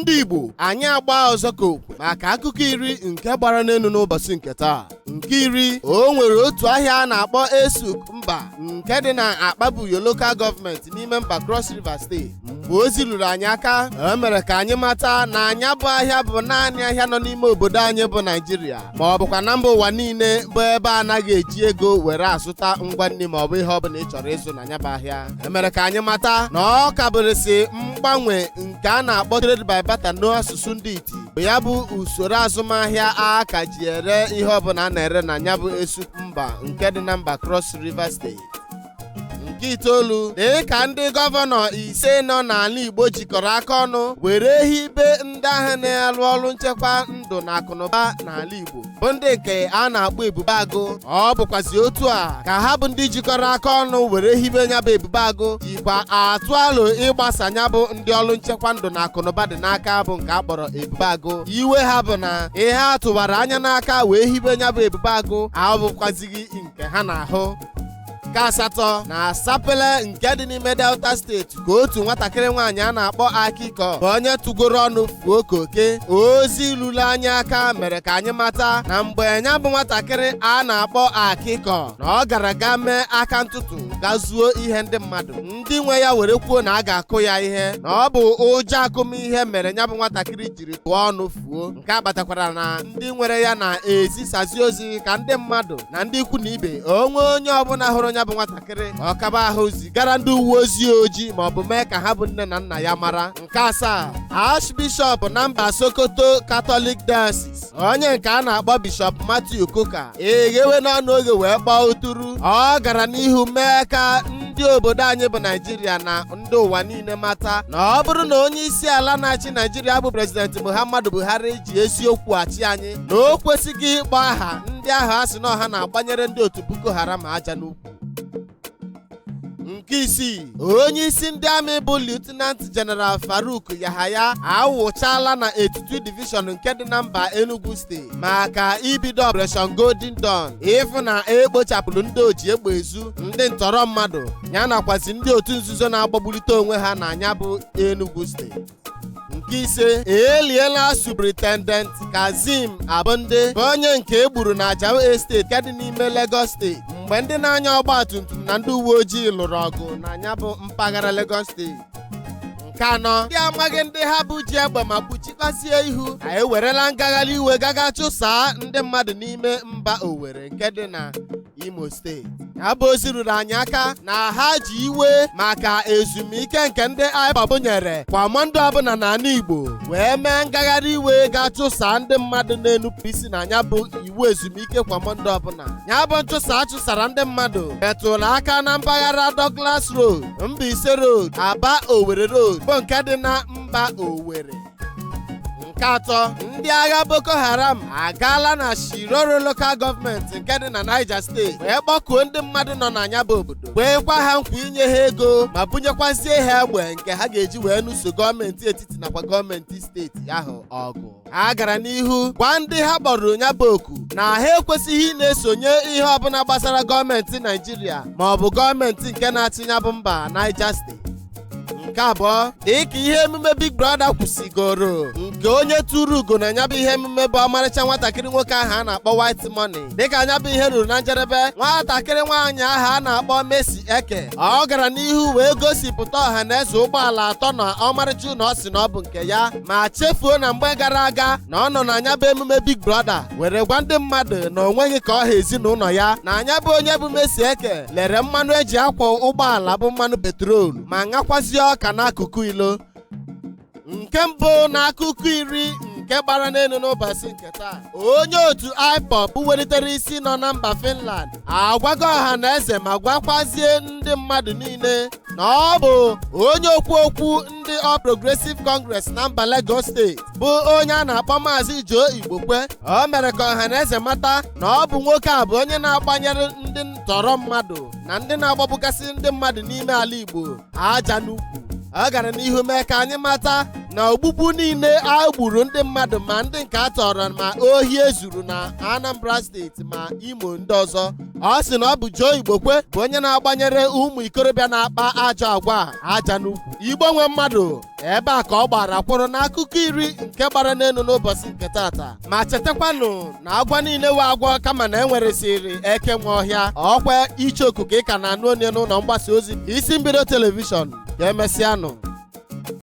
ndị Igbo anyị agba ọzọ ka okwu maka akụkọ iri nke gbara n'elu n'ụbọchị nke taa. Nke iri, o nwere otu ahịa a na-akpọ Esuk Mba nke dị na Akpabuyo Local Government n'ime mba Cross River State. Mgbe ozi ruru anyị aka, o mere ka anyị mata na anya bụ ahịa bụ naanị ahịa nọ n'ime obodo anyị bụ Naijiria ma ọ bụkwa na mba ụwa niile bụ ebe anaghị eji ego were azụta ngwa nri ma ọ bụ ihe ọbụla ị chọrọ ịzụ na nya bụ ahịa. E mere ka anyị mata na ọ kabụrịsị mgbanwe nke a na-akpọ trade by barter n'asụsụ ndị Iti bụ ya bụ usoro azụmahịa a ka ji ere ihe ọbụla a na-ere na nya bụ Esuk Mba nke dị na mba Cross River State. Nke itoolu, dị ka ndị gọvanọ ise nọ n'ala Igbo jikọrọ aka ọnụ were hibe ndị ahụ na-alụ ọrụ nchekwa ndụ na akụnụba n'ala Igbo bụ ndị nke a na-akpọ Ebubeagụ. Ọ bụkwazi otu a ka ha bụ ndị jikọrọ aka ọnụ were hibe nya bụ Ebubeagụ jikwa atụ alo ịgbasa nya bụ ndị ọrụ nchekwa ndụ na akụnụba dị n'aka bụ nke a kpọrọ Ebubeagụ. Iwe ha bụ na ihe a tụwara anya n'aka wee hibe nya bụ Ebubeagụ abụkwazighị nke ha na-ahụ. Nke asatọ, na Sapele nke dị n'ime Delta steeti ka otu nwatakịrị nwaanyị a na-akpọ Akịkọ bụ onye tụgoro ọnụ fuo koke. Ozi lulu anya aka mere ka anyị mata na mgbe nya bụ nwatakịrị a na-akpọ Akịkọ na ọ gara ga mee aka ntụtụ ga zuo ihe ndị mmadụ, ndị nwe ya were kwuo na a ga-akụ ya ihe, na ọ bụ ụjọ akụmihe mere nya bụ nwatakịrị jiri tụọ ọnụ fuo. Nke a kpatakwara na ndị nwere ya na-ezisazi ozi ka ndị mmadụ na ndị ikwu na ibe onwe onye ọbụla hụrụ ya bụ nwatakịrị ọ kaba ahụ zigara ndị uwe ojii ma ọ bụ mee ka ha bụ nne na nna ya mara. Nke asaa, Archbishop na mba Sokoto Catholic Diocese onye nke a na-akpọ Bishop Matthew Kuka eghewe n'ọnụ oge wee gbaa uturu. Ọ gara n'ihu mee ka ndị obodo anyị bụ Naijiria na ndị ụwa niile mata na ọ bụrụ na onye isi ala na-achị Naijiria bụ President Muhammadu Buhari ji eziokwu achị anyị, na o kwesịghị ịkpọ aha ndị ahụ a sị na ọha na-agbanyere ndị otu Boko Haram aja n'ukwu. Nke isii, onye isi ndị amị bụ Lieutenant General Faruk Yahaya awụchala na Etiti Division nke dị na mba Enugu steeti maka ibido Operation Golden Dawn ịfụ na ekpochapụrụ ndị oji egbe ezu, ndị ntọrọ mmadụ ya nakwazi ndị otu nzuzo na-agbagburịta onwe ha na anya bụ Enugu steeti. Nke ise, eliela Superintendent Kazim Abonde bụ onye nke egburu na Ajao Estate nke dị n'ime Lagos steeti mgbe ndị na-anya ọgbatumtum na ndị uwe ojii lụrụ ọgụ na anya bụ mpaghara Lagos steeti. Nke anọ, ndị amaghị ndị ha bụ ji egbe ma kpuchikwazie ihu ewerela ngagharị iwe gaga chụsaa ndị mmadụ n'ime mba Owerri nke dị na Imo steeti. Ya bụ ozi ruru anyị aka na ha ji iwe maka ezumike nke ndị IPOB nyere kwa Mọnde ọbụla n'ala Igbo wee mee ngagharị iwe ga-achụsa ndị mmadụ na-enupụ isi na ya bụ iwu ezumike kwa Mọnde ọbụla. Ya bụ nchụsa achụsara ndị mmadụ metụrụ aka na mpaghara Douglas Road, Mbaise Road, Aba Owerri Road bụ nke dị na mba Owerri. Nke atọ, ndị agha Boko Haram agaala na Shiroro Local Government nke dị na Niger State wee kpọkuo ndị mmadụ nọ na ya bụ obodo kweekwa ha nkwa inye ha ego ma bunyekwazie ha egbe nke ha ga-eji wee nụso gọọmenti etiti nakwa gọọmenti steeti ahụ ọgụ. Ha gara n'ihu gwa ndị ha kpọrọ ya bụ oku na ha ekwesịghị na-esonye ihe ọbụla gbasara gọọmenti Naijiria ma ọ bụ gọọmenti nke na-achị ya bụ mba Niger State. Nke abụọ, dịka ihe emume Big Brother kwụsịgoro nke onye tụrụ ugo na nya bụ ihe emume bụ ọmarịcha nwatakịrị nwoke ahụ a na-akpọ White Money, dịka anya bụ ihe ruru na njedebe, nwatakịrị nwaanyị ahụ a na-akpọ Mercy Eke ọ gara n'ihu wee gosipụta ọha na eze ụgbọala atọ na ọmarịcha ụlọ ọ sị na ọ bụ nke ya, ma chefuo na mgbe gara aga na ọ nọ na anya bụ emume Big Brother were gwa ndị mmadụ na o nweghị ka ọha ezinụlọ ya na anya bụ onye bụ Mercy Eke lere mmanụ eji akwọ ụgbọala bụ mmanụ petrol ma ṅakwazie ọka n'akụkụ ilo. Nke mbụ n'akụkụ iri nke gbara n'elu n'ụbọchị nke taa, onye otu IPOB welitere isi nọ na mba Finland agwago ọha na eze ma gwakwazie ndị mmadụ niile na ọ bụ onye okwu ndị All Progressive Congress na mba Lagos steeti bụ onye a na-akpọ Maazị Joe Igbokwe. O mere ka ọha na eze mata na ọ bụ nwoke a bụ onye na-agbanyere ndị ntọrọ mmadụ na ndị na-agbagbugasị ndị mmadụ n'ime ala Igbo aja n'ukwu. Ọ gara n'ihu mee ka anyị mata na ogbugbu niile a gburu ndị mmadụ ma ndị nke a tọrọ ma ohi ezuru na Anambra steeti ma Imo ndị ọzọ. Ọ sị na ọ bụ Joe Igbokwe bụ onye na-agbanyere ụmụ ikorobịa na-akpa ajọ agwa aja n'ukwu. Igbo nwe mmadụ, ebe a ka ọ gbara kwụrụ n'akụkọ iri nke gbara n'elu n'ụbọchị nke tata. Ma chetakwanụ na agwa niile we agwọ kama na enweresịrị eke nwe ọhịa. Ọkwa ichoku ka ị ka na-anụ onye n'ụlọ mgbasa ozi isi mbido telivishọn. Ga emesịanụ.